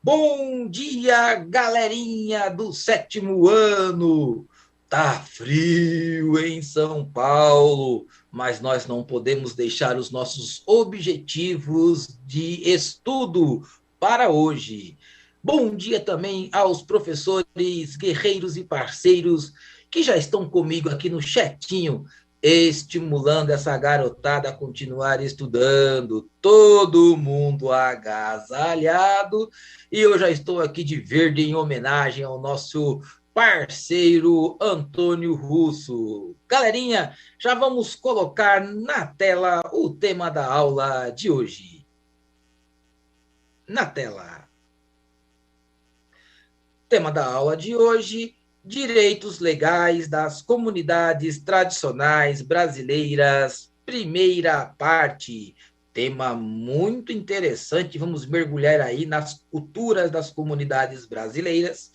Bom dia, galerinha do 7º ano! Tá frio em São Paulo, mas nós não podemos deixar os nossos objetivos de estudo para hoje. Bom dia também aos professores, guerreiros e parceiros que já estão comigo aqui no chatinho, estimulando essa garotada a continuar estudando. Todo mundo agasalhado. E eu já estou aqui de verde em homenagem ao nosso parceiro Antônio Russo. Galerinha, já vamos colocar na tela o tema da aula de hoje. Na tela. Tema da aula de hoje: direitos legais das comunidades tradicionais brasileiras, primeira parte. Tema muito interessante, vamos mergulhar aí nas culturas das comunidades brasileiras.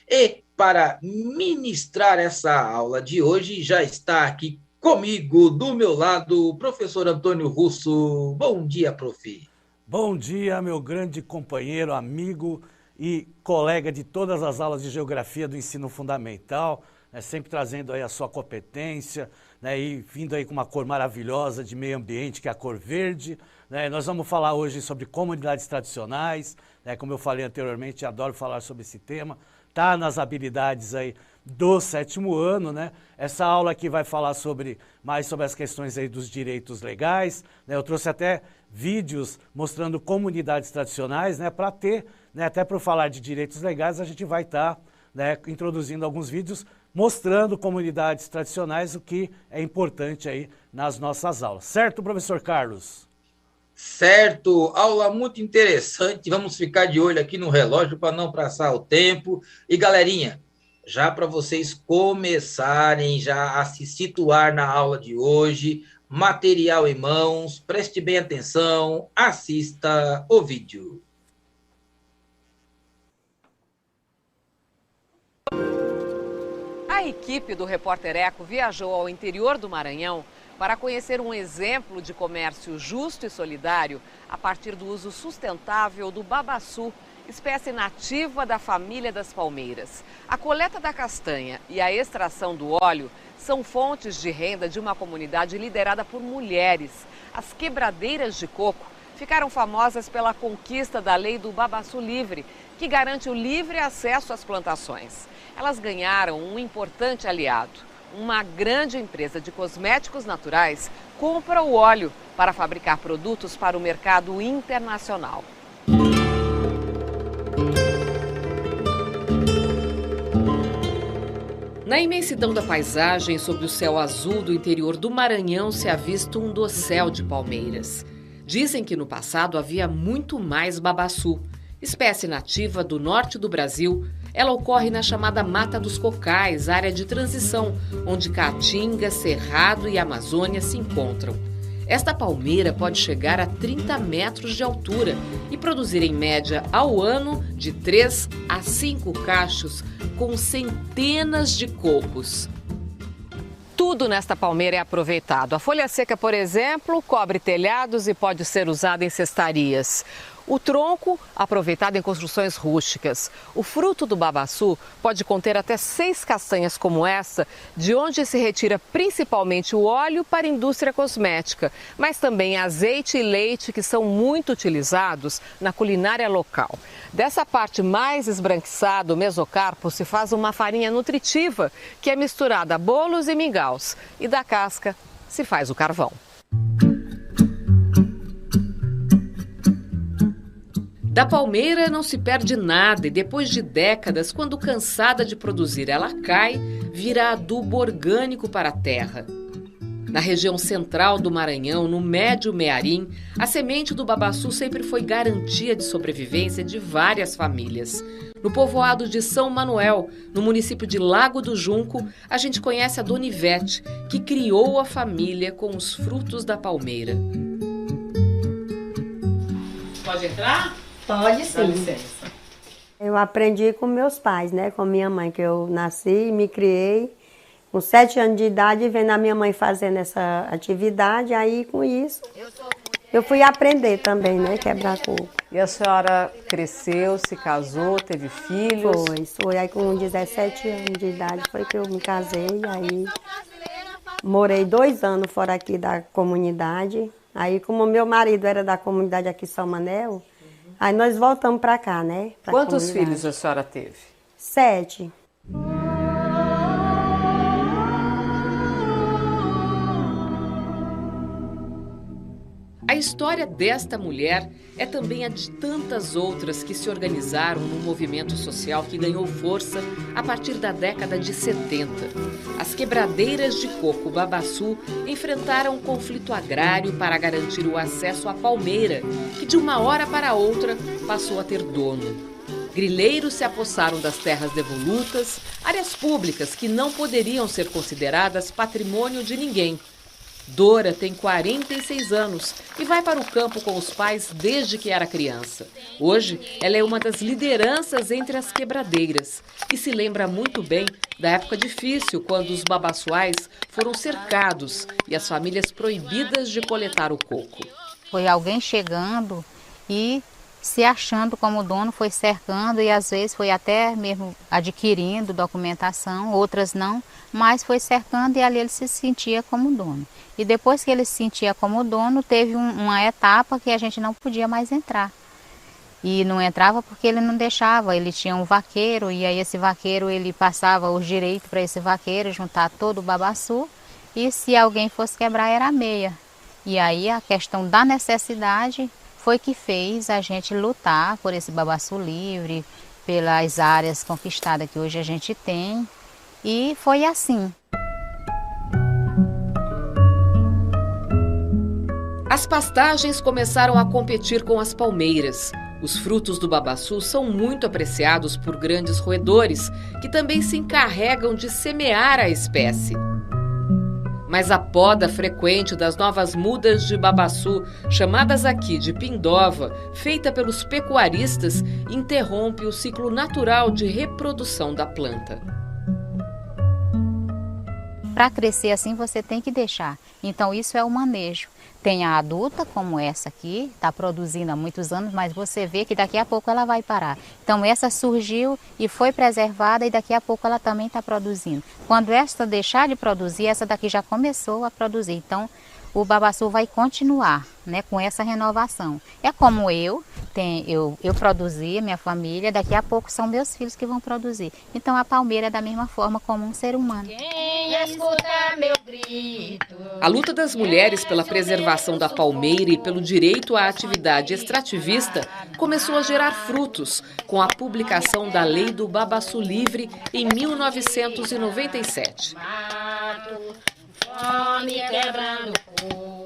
E para ministrar essa aula de hoje, já está aqui comigo, do meu lado, o professor Antônio Russo. Bom dia, prof. Bom dia, meu grande companheiro, amigo e colega de todas as aulas de geografia do ensino fundamental, sempre trazendo aí a sua competência, e vindo aí com uma cor maravilhosa de meio ambiente, que é a cor verde. Nós vamos falar hoje sobre comunidades tradicionais, como eu falei anteriormente, adoro falar sobre esse tema, tá nas habilidades aí do 7º ano, Essa aula aqui vai falar mais sobre as questões aí dos direitos legais, Eu trouxe até vídeos mostrando comunidades tradicionais, para ter, até para falar de direitos legais, a gente vai estar introduzindo alguns vídeos mostrando comunidades tradicionais, o que é importante aí nas nossas aulas. Certo, professor Carlos? Certo, aula muito interessante, vamos ficar de olho aqui no relógio para não passar o tempo. E galerinha, já para vocês começarem já a se situar na aula de hoje, material em mãos, preste bem atenção, assista o vídeo. A equipe do Repórter Eco viajou ao interior do Maranhão para conhecer um exemplo de comércio justo e solidário a partir do uso sustentável do babaçu, espécie nativa da família das palmeiras. A coleta da castanha e a extração do óleo são fontes de renda de uma comunidade liderada por mulheres. As quebradeiras de coco ficaram famosas pela conquista da lei do babaçu livre, que garante o livre acesso às plantações. Elas ganharam um importante aliado. Uma grande empresa de cosméticos naturais compra o óleo para fabricar produtos para o mercado internacional. Na imensidão da paisagem, sob o céu azul do interior do Maranhão, se avista um dossel de palmeiras. Dizem que no passado havia muito mais babaçu, espécie nativa do norte do Brasil. Ela ocorre na chamada Mata dos Cocais, área de transição, onde Caatinga, Cerrado e Amazônia se encontram. Esta palmeira pode chegar a 30 metros de altura e produzir em média ao ano de 3 a 5 cachos com centenas de cocos. Tudo nesta palmeira é aproveitado. A folha seca, por exemplo, cobre telhados e pode ser usada em cestarias. O tronco, aproveitado em construções rústicas. O fruto do babaçu pode conter até 6 castanhas como essa, de onde se retira principalmente o óleo para a indústria cosmética, mas também azeite e leite, que são muito utilizados na culinária local. Dessa parte mais esbranquiçada, o mesocarpo, se faz uma farinha nutritiva, que é misturada a bolos e mingaus. E da casca se faz o carvão. Da palmeira não se perde nada e depois de décadas, quando cansada de produzir ela cai, vira adubo orgânico para a terra. Na região central do Maranhão, no Médio Mearim, a semente do babaçu sempre foi garantia de sobrevivência de várias famílias. No povoado de São Manuel, no município de Lago do Junco, a gente conhece a Dona Ivete, que criou a família com os frutos da palmeira. Pode entrar? Pode sim. Dá licença. Eu aprendi com meus pais, com minha mãe, que eu nasci e me criei com 7 anos de idade, vendo a minha mãe fazendo essa atividade, aí com isso eu fui aprender também, né, quebrar coco. E a senhora cresceu, se casou, teve filhos? Foi. Aí com 17 anos de idade foi que eu me casei, aí morei 2 anos fora aqui da comunidade. Aí como meu marido era da comunidade aqui em São Manel, aí nós voltamos para cá, né? Quantos filhos a senhora teve? 7. A história desta mulher é também a de tantas outras que se organizaram num movimento social que ganhou força a partir da década de 70. As quebradeiras de coco Babaçu enfrentaram um conflito agrário para garantir o acesso à palmeira, que de uma hora para outra passou a ter dono. Grileiros se apossaram das terras devolutas, áreas públicas que não poderiam ser consideradas patrimônio de ninguém. Dora tem 46 anos e vai para o campo com os pais desde que era criança. Hoje, ela é uma das lideranças entre as quebradeiras e se lembra muito bem da época difícil, quando os babaçuais foram cercados e as famílias proibidas de coletar o coco. Foi alguém chegando e se achando como dono, foi cercando e às vezes foi até mesmo adquirindo documentação, outras não, mas foi cercando e ali ele se sentia como dono. E depois que ele se sentia como dono, teve uma etapa que a gente não podia mais entrar. E não entrava porque ele não deixava, ele tinha um vaqueiro e aí esse vaqueiro ele passava os direitos para esse vaqueiro juntar todo o babaçu e se alguém fosse quebrar era a meia. E aí a questão da necessidade foi que fez a gente lutar por esse babaçu livre, pelas áreas conquistadas que hoje a gente tem e foi assim. As pastagens começaram a competir com as palmeiras. Os frutos do babaçu são muito apreciados por grandes roedores, que também se encarregam de semear a espécie. Mas a poda frequente das novas mudas de babaçu, chamadas aqui de pindova, feita pelos pecuaristas, interrompe o ciclo natural de reprodução da planta. Para crescer assim você tem que deixar. Então isso é o manejo. Tem a adulta, como essa aqui, está produzindo há muitos anos, mas você vê que daqui a pouco ela vai parar. Então essa surgiu e foi preservada e daqui a pouco ela também está produzindo. Quando esta deixar de produzir, essa daqui já começou a produzir. Então o babaçu vai continuar, né, com essa renovação. É como eu produzi, minha família, daqui a pouco são meus filhos que vão produzir. Então a palmeira é da mesma forma como um ser humano. Quem escuta meu grito. A luta das mulheres pela preservação da palmeira e pelo direito à atividade extrativista começou a gerar frutos com a publicação da Lei do Babaçu Livre em 1997. Fome quebrando coco.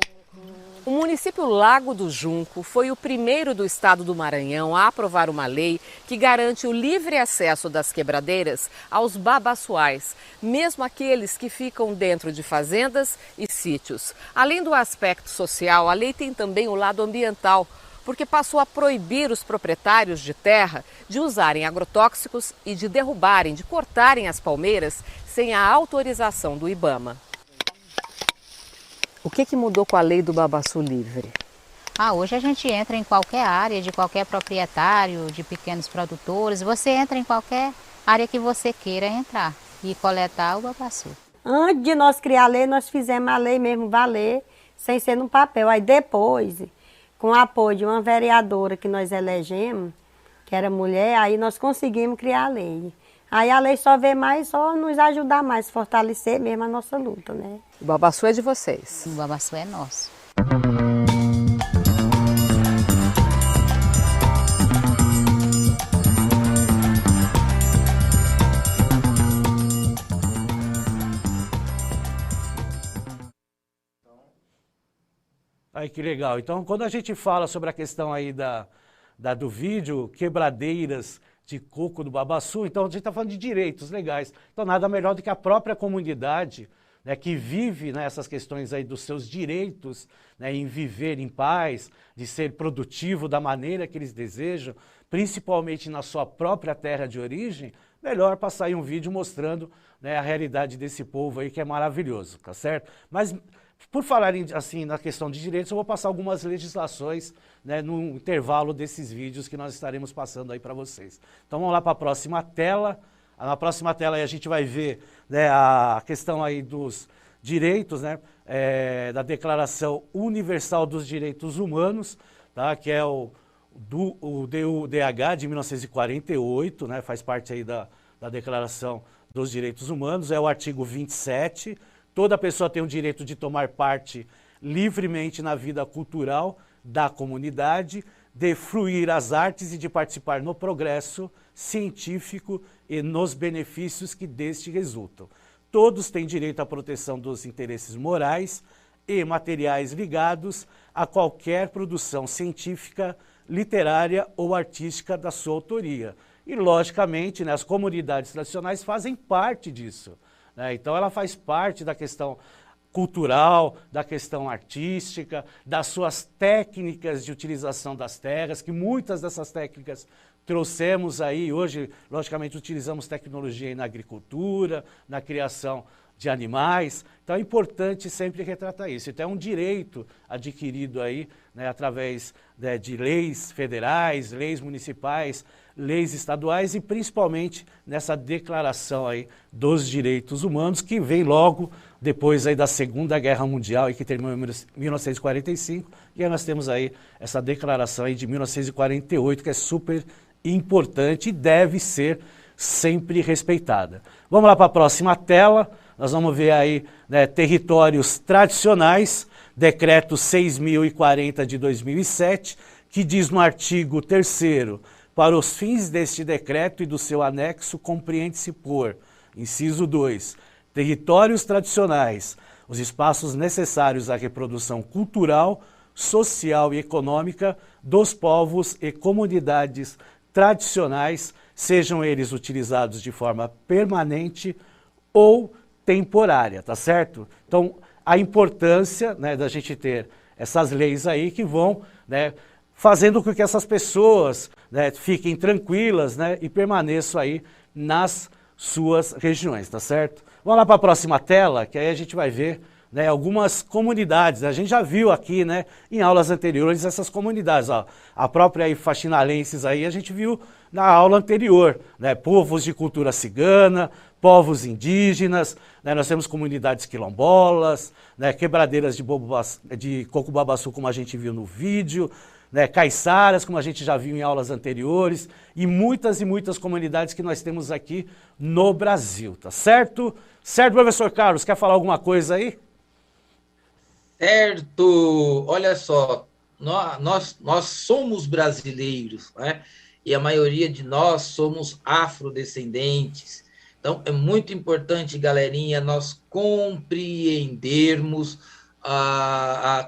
O município Lago do Junco foi o primeiro do estado do Maranhão a aprovar uma lei que garante o livre acesso das quebradeiras aos babaçuais, mesmo aqueles que ficam dentro de fazendas e sítios. Além do aspecto social, a lei tem também o lado ambiental, porque passou a proibir os proprietários de terra de usarem agrotóxicos e de derrubarem, de cortarem as palmeiras sem a autorização do IBAMA. O que mudou com a lei do babaçu livre? Hoje a gente entra em qualquer área, de qualquer proprietário, de pequenos produtores, você entra em qualquer área que você queira entrar e coletar o babaçu. Antes de nós criar a lei, nós fizemos a lei mesmo valer, sem ser no papel. Aí depois, com o apoio de uma vereadora que nós elegemos, que era mulher, aí nós conseguimos criar a lei. Aí a lei só veio mais, só nos ajudar mais, fortalecer mesmo a nossa luta, né? O babaçu é de vocês. O babaçu é nosso. Aí que legal. Então, quando a gente fala sobre a questão aí do vídeo, quebradeiras de coco do babaçu, então a gente está falando de direitos legais. Então nada melhor do que a própria comunidade, né, que vive nessas questões aí dos seus direitos, né, em viver em paz, de ser produtivo da maneira que eles desejam, principalmente na sua própria terra de origem, melhor passar aí um vídeo mostrando, né, a realidade desse povo aí que é maravilhoso, tá certo? Mas Por falar assim na questão de direitos, eu vou passar algumas legislações, né, no intervalo desses vídeos que nós estaremos passando aí para vocês. Então vamos lá para a próxima tela. Na próxima tela aí a gente vai ver, né, a questão aí dos direitos, né, da Declaração Universal dos Direitos Humanos, tá, que é o DUDH de 1948, né, faz parte aí da Declaração dos Direitos Humanos, é o artigo 27. Toda pessoa tem o direito de tomar parte livremente na vida cultural da comunidade, de fruir as artes e de participar no progresso científico e nos benefícios que deste resultam. Todos têm direito à proteção dos interesses morais e materiais ligados a qualquer produção científica, literária ou artística da sua autoria. E, logicamente, né, as comunidades tradicionais fazem parte disso, né? Então, ela faz parte da questão cultural, da questão artística, das suas técnicas de utilização das terras, que muitas dessas técnicas trouxemos aí, hoje, logicamente, utilizamos tecnologia aí na agricultura, na criação de animais. Então é importante sempre retratar isso. Então é um direito adquirido aí, né, através, né, de leis federais, leis municipais, leis estaduais e principalmente nessa declaração aí dos direitos humanos que vem logo depois aí da Segunda Guerra Mundial e que terminou em 1945, e aí nós temos aí essa declaração aí de 1948 que é super importante e deve ser sempre respeitada. Vamos lá para a próxima tela. Nós vamos ver aí, né, territórios tradicionais, decreto 6.040 de 2007, que diz no artigo 3º, para os fins deste decreto e do seu anexo, compreende-se por, inciso 2, territórios tradicionais, os espaços necessários à reprodução cultural, social e econômica dos povos e comunidades tradicionais, sejam eles utilizados de forma permanente ou temporária, tá certo? Então, a importância, né, da gente ter essas leis aí que vão, né, fazendo com que essas pessoas, né, fiquem tranquilas, né, e permaneçam aí nas suas regiões, tá certo? Vamos lá para a próxima tela, que aí a gente vai ver, né, algumas comunidades. A gente já viu aqui, né, em aulas anteriores essas comunidades. Ó, a própria aí, Faxinalenses aí a gente viu na aula anterior, né, povos de cultura cigana, povos indígenas, né, nós temos comunidades quilombolas, né, quebradeiras de coco-babaçu, como a gente viu no vídeo, né, caiçaras, como a gente já viu em aulas anteriores, e muitas comunidades que nós temos aqui no Brasil, tá certo? Certo, professor Carlos, quer falar alguma coisa aí? Certo, olha só, nós somos brasileiros, né? E a maioria de nós somos afrodescendentes. Então, é muito importante, galerinha, nós compreendermos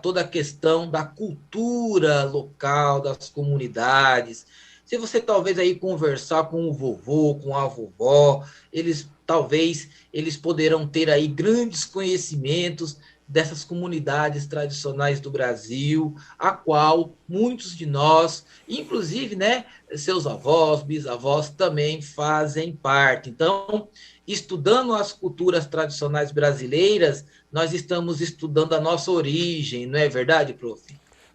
toda a questão da cultura local, das comunidades. Se você talvez aí conversar com o vovô, com a vovó, eles poderão ter aí grandes conhecimentos dessas comunidades tradicionais do Brasil, a qual muitos de nós, inclusive, né, seus avós, bisavós, também fazem parte. Então, estudando as culturas tradicionais brasileiras, nós estamos estudando a nossa origem, não é verdade, prof?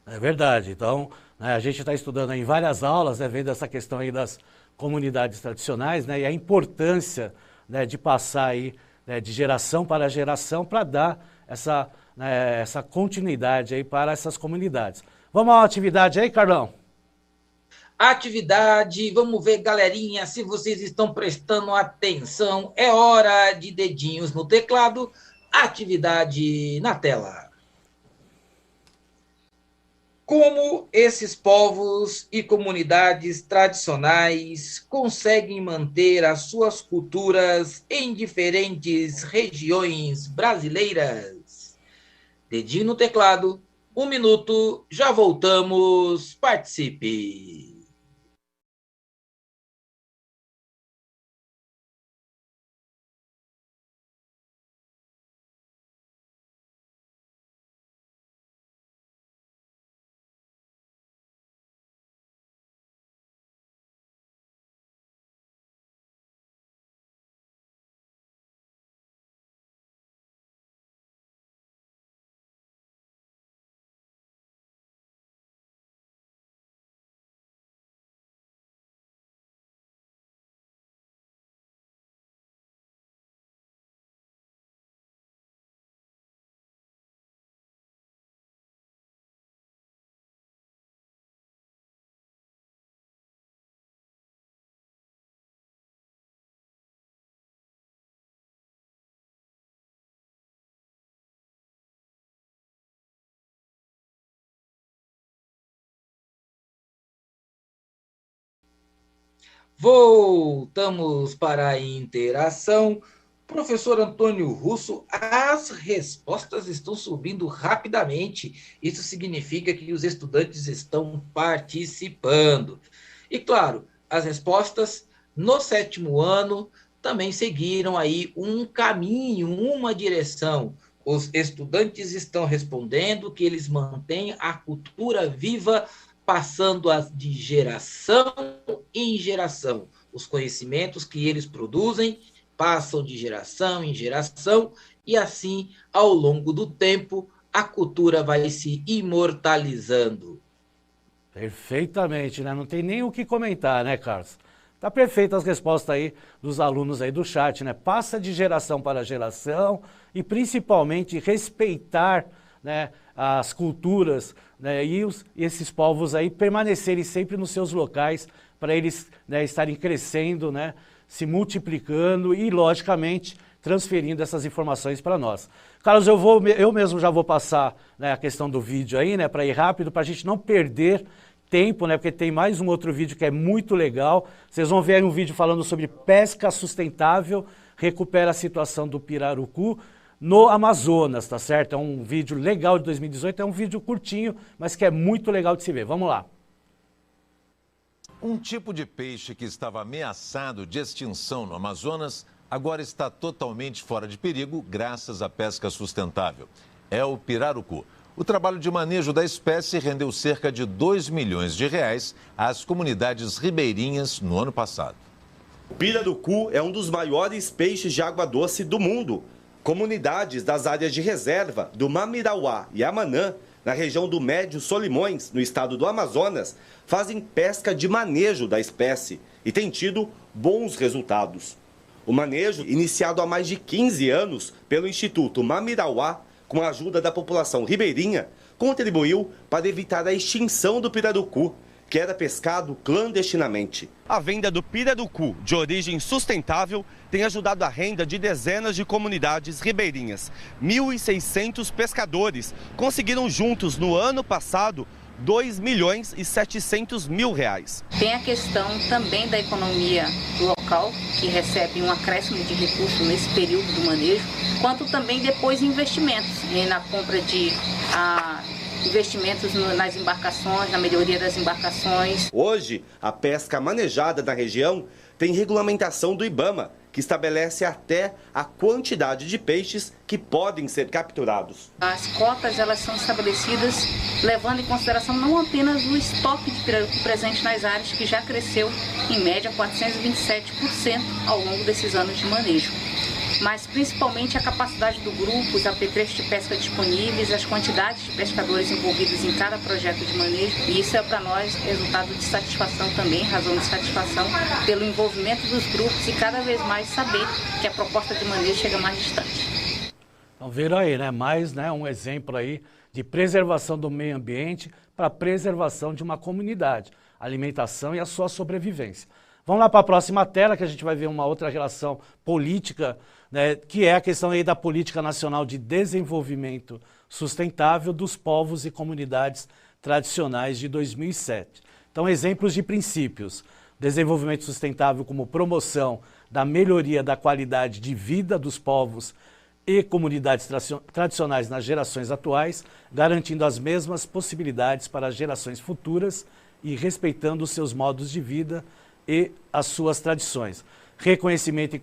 É verdade. Então, né, a gente está estudando em várias aulas, né, vendo essa questão aí das comunidades tradicionais, né, e a importância, né, de passar aí, né, de geração para geração para dar essa continuidade aí para essas comunidades. Vamos a uma atividade aí, Carlão? Atividade, vamos ver, galerinha, se vocês estão prestando atenção, é hora de dedinhos no teclado, atividade na tela. Como esses povos e comunidades tradicionais conseguem manter as suas culturas em diferentes regiões brasileiras? Dedinho no teclado, 1 minuto, já voltamos, participe! Voltamos para a interação. Professor Antônio Russo, as respostas estão subindo rapidamente. Isso significa que os estudantes estão participando. E, claro, as respostas no 7º ano também seguiram aí um caminho, uma direção. Os estudantes estão respondendo que eles mantêm a cultura viva, passando de geração em geração. Os conhecimentos que eles produzem passam de geração em geração e assim, ao longo do tempo, a cultura vai se imortalizando. Perfeitamente, né? Não tem nem o que comentar, né, Carlos? Tá perfeito as respostas aí dos alunos aí do chat, né? Passa de geração para geração e principalmente respeitar, né, as culturas, né, e esses povos aí permanecerem sempre nos seus locais para eles, né, estarem crescendo, né, se multiplicando e, logicamente, transferindo essas informações para nós. Carlos, eu mesmo já vou passar, né, a questão do vídeo aí, né, para ir rápido, para a gente não perder tempo, né, porque tem mais um outro vídeo que é muito legal. Vocês vão ver aí um vídeo falando sobre pesca sustentável, recupera a situação do pirarucu no Amazonas, tá certo? É um vídeo legal de 2018, é um vídeo curtinho, mas que é muito legal de se ver. Vamos lá. Um tipo de peixe que estava ameaçado de extinção no Amazonas agora está totalmente fora de perigo graças à pesca sustentável. É o pirarucu. O trabalho de manejo da espécie rendeu cerca de R$2 milhões às comunidades ribeirinhas no ano passado. O pirarucu é um dos maiores peixes de água doce do mundo. Comunidades das áreas de reserva do Mamirauá e Amanã, na região do Médio Solimões, no estado do Amazonas, fazem pesca de manejo da espécie e têm tido bons resultados. O manejo, iniciado há mais de 15 anos pelo Instituto Mamirauá, com a ajuda da população ribeirinha, contribuiu para evitar a extinção do pirarucu, que era pescado clandestinamente. A venda do pirarucu de origem sustentável tem ajudado a renda de dezenas de comunidades ribeirinhas. 1.600 pescadores conseguiram juntos no ano passado R$2.700.000. Tem a questão também da economia local, que recebe um acréscimo de recursos nesse período do manejo, quanto também depois investimentos, né, na compra de investimentos nas embarcações, na melhoria das embarcações. Hoje, a pesca manejada na região tem regulamentação do IBAMA, que estabelece até a quantidade de peixes que podem ser capturados. As cotas, elas são estabelecidas levando em consideração não apenas o estoque de pirarucu presente nas áreas, que já cresceu em média 427% ao longo desses anos de manejo, mas principalmente a capacidade do grupo, os apetrechos de pesca disponíveis, as quantidades de pescadores envolvidos em cada projeto de manejo. E isso é para nós resultado de satisfação também, razão de satisfação pelo envolvimento dos grupos e cada vez mais saber que a proposta de manejo chega mais distante. Então viram aí, né? Mais, né, um exemplo aí de preservação do meio ambiente para a preservação de uma comunidade, alimentação e a sua sobrevivência. Vamos lá para a próxima tela, que a gente vai ver uma outra relação política, né, que é a questão aí da Política Nacional de Desenvolvimento Sustentável dos Povos e Comunidades Tradicionais de 2007. Então, exemplos de princípios: desenvolvimento sustentável como promoção da melhoria da qualidade de vida dos povos e comunidades tradicionais nas gerações atuais, garantindo as mesmas possibilidades para as gerações futuras e respeitando os seus modos de vida e as suas tradições. Reconhecimento e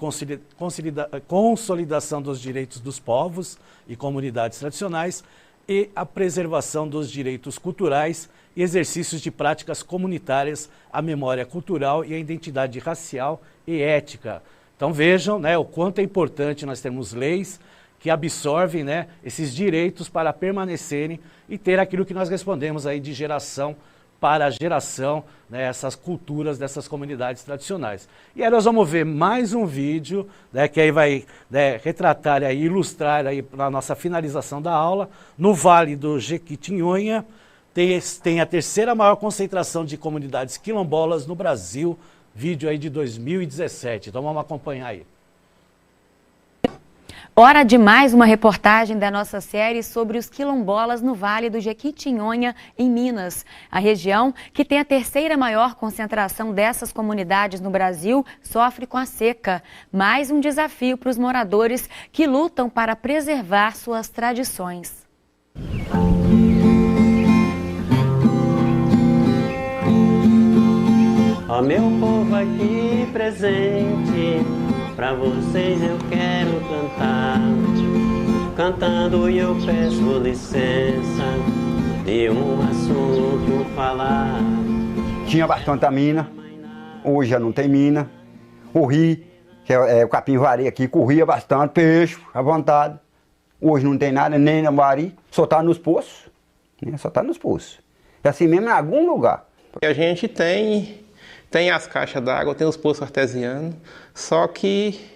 consolidação dos direitos dos povos e comunidades tradicionais e a preservação dos direitos culturais e exercícios de práticas comunitárias, a memória cultural e a identidade racial e ética. Então vejam, né, o quanto é importante nós termos leis que absorvem, né, esses direitos para permanecerem e ter aquilo que nós respondemos aí de geração para geração, né, essas culturas dessas comunidades tradicionais. E aí nós vamos ver mais um vídeo, né, que aí vai, né, retratar e ilustrar aí na nossa finalização da aula. No Vale do Jequitinhonha tem a terceira maior concentração de comunidades quilombolas no Brasil, vídeo aí de 2017. Então vamos acompanhar aí. Hora de mais uma reportagem da nossa série sobre os quilombolas no Vale do Jequitinhonha, em Minas. A região, que tem a terceira maior concentração dessas comunidades no Brasil, sofre com a seca. Mais um desafio para os moradores que lutam para preservar suas tradições. Ó meu povo aqui presente, pra vocês eu quero cantar. Cantando eu peço licença de um assunto falar. Tinha bastante mina, hoje já não tem mina. O rio, que é o capim-vari aqui, corria bastante peixe à vontade. Hoje não tem nada, nem na vari, só tá nos poços. Né? Só tá nos poços. É assim mesmo em algum lugar. A gente tem as caixas d'água, tem os poços artesianos, só que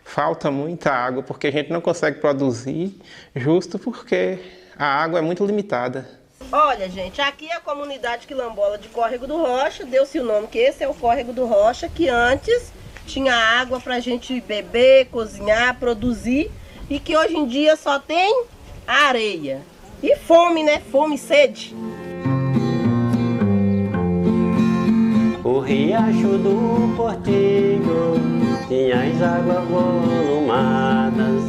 falta muita água, porque a gente não consegue produzir, justo porque a água é muito limitada. Olha, gente, aqui é a comunidade quilombola de Córrego do Rocha, deu-se o nome que esse é o Córrego do Rocha, que antes tinha água para a gente beber, cozinhar, produzir, e que hoje em dia só tem areia. E fome, né? Fome e sede. O riacho do Portilho tinha as águas volumadas,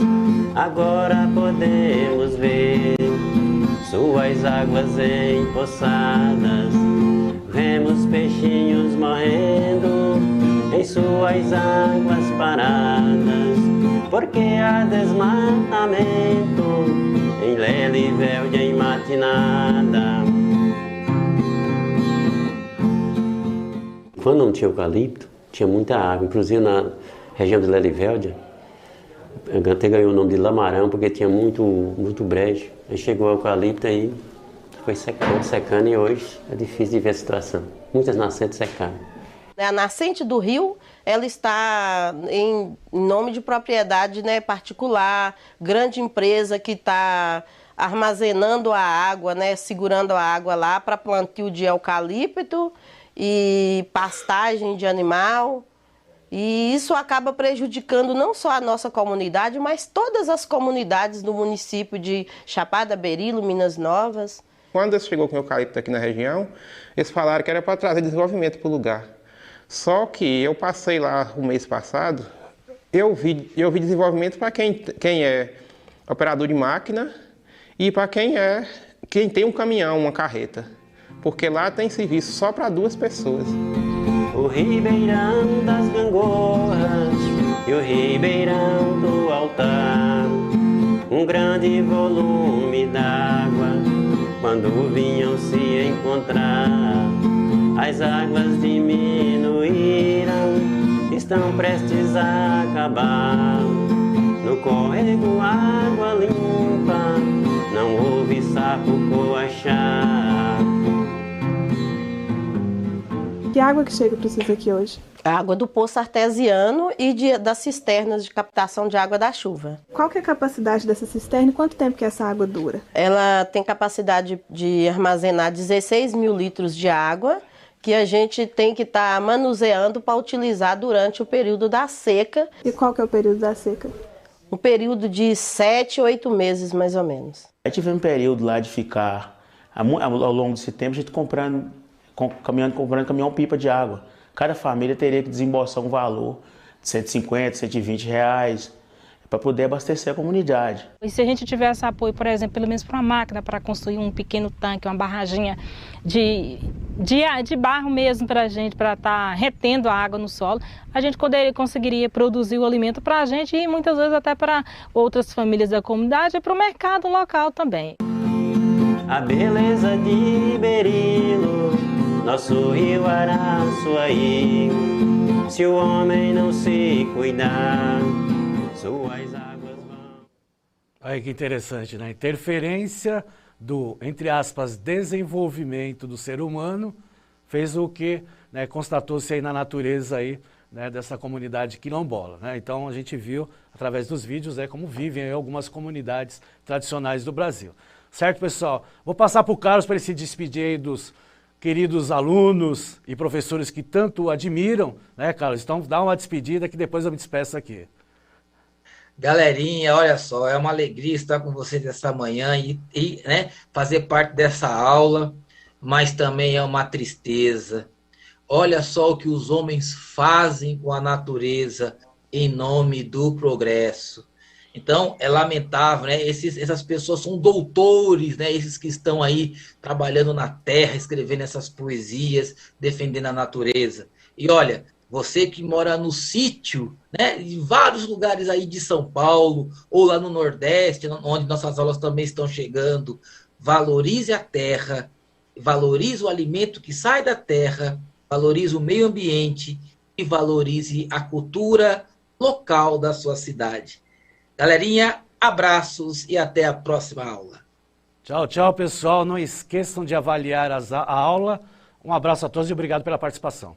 agora podemos ver suas águas empoçadas. Vemos peixinhos morrendo em suas águas paradas, porque há desmatamento em Leliveldia e Matinada. Quando não tinha eucalipto, tinha muita água, inclusive na região de Leliveldia, até ganhou o nome de Lamarão, porque tinha muito brejo. Aí chegou o eucalipto aí, foi secando e hoje é difícil de ver a situação. Muitas nascentes secaram. A nascente do rio, ela está em nome de propriedade, né, particular, grande empresa que está armazenando a água, né, segurando a água lá para plantio de eucalipto e pastagem de animal, e isso acaba prejudicando não só a nossa comunidade, mas todas as comunidades do município de Chapada, Berilo, Minas Novas. Quando eles chegou com o eucalipto aqui na região, eles falaram que era para trazer desenvolvimento para o lugar. Só que eu passei lá o mês passado, eu vi desenvolvimento para quem é operador de máquina e para quem tem um caminhão, uma carreta. Porque lá tem serviço só para 2 pessoas. O ribeirão das gangorras e o ribeirão do altar, um grande volume d'água, quando vinham se encontrar, as águas diminuíram, estão prestes a acabar. No córrego água limpa, não houve sapo coachar. Que água que chega para vocês aqui hoje? A água do poço artesiano e das cisternas de captação de água da chuva. Qual que é a capacidade dessa cisterna e quanto tempo que essa água dura? Ela tem capacidade de armazenar 16 mil litros de água, que a gente tem que estar manuseando para utilizar durante o período da seca. E qual que é o período da seca? Um período de 7, 8 meses, mais ou menos. Aí tive um período lá de ficar, ao longo desse tempo, a gente comprando caminhão-pipa de água. Cada família teria que desembolsar um valor de 150, 120 reais para poder abastecer a comunidade. E se a gente tivesse apoio, por exemplo, pelo menos para uma máquina para construir um pequeno tanque, uma barraginha de barro mesmo para a gente, para estar retendo a água no solo, a gente conseguiria produzir o alimento para a gente e muitas vezes até para outras famílias da comunidade e para o mercado local também. A beleza de Berilo, nosso rio Araçuaí, se o homem não se cuidar, suas águas vão... Aí que interessante, né? Interferência do, entre aspas, desenvolvimento do ser humano fez o que, né, constatou-se aí na natureza aí, né, dessa comunidade quilombola, né? Então a gente viu através dos vídeos como vivem aí algumas comunidades tradicionais do Brasil. Certo, pessoal? Vou passar para o Carlos para ele se despedir aí dos queridos alunos e professores que tanto admiram, né, Carlos? Então dá uma despedida que depois eu me despeço aqui. Galerinha, olha só, é uma alegria estar com vocês essa manhã e né, fazer parte dessa aula, mas também é uma tristeza. Olha só o que os homens fazem com a natureza em nome do progresso. Então, é lamentável, né? Essas pessoas são doutores, né? Esses que estão aí trabalhando na terra, escrevendo essas poesias, defendendo a natureza. E olha, você que mora no sítio, né? Em vários lugares aí de São Paulo, ou lá no Nordeste, onde nossas aulas também estão chegando, valorize a terra, valorize o alimento que sai da terra, valorize o meio ambiente e valorize a cultura local da sua cidade. Galerinha, abraços e até a próxima aula. Tchau, tchau, pessoal. Não esqueçam de avaliar a aula. Um abraço a todos e obrigado pela participação.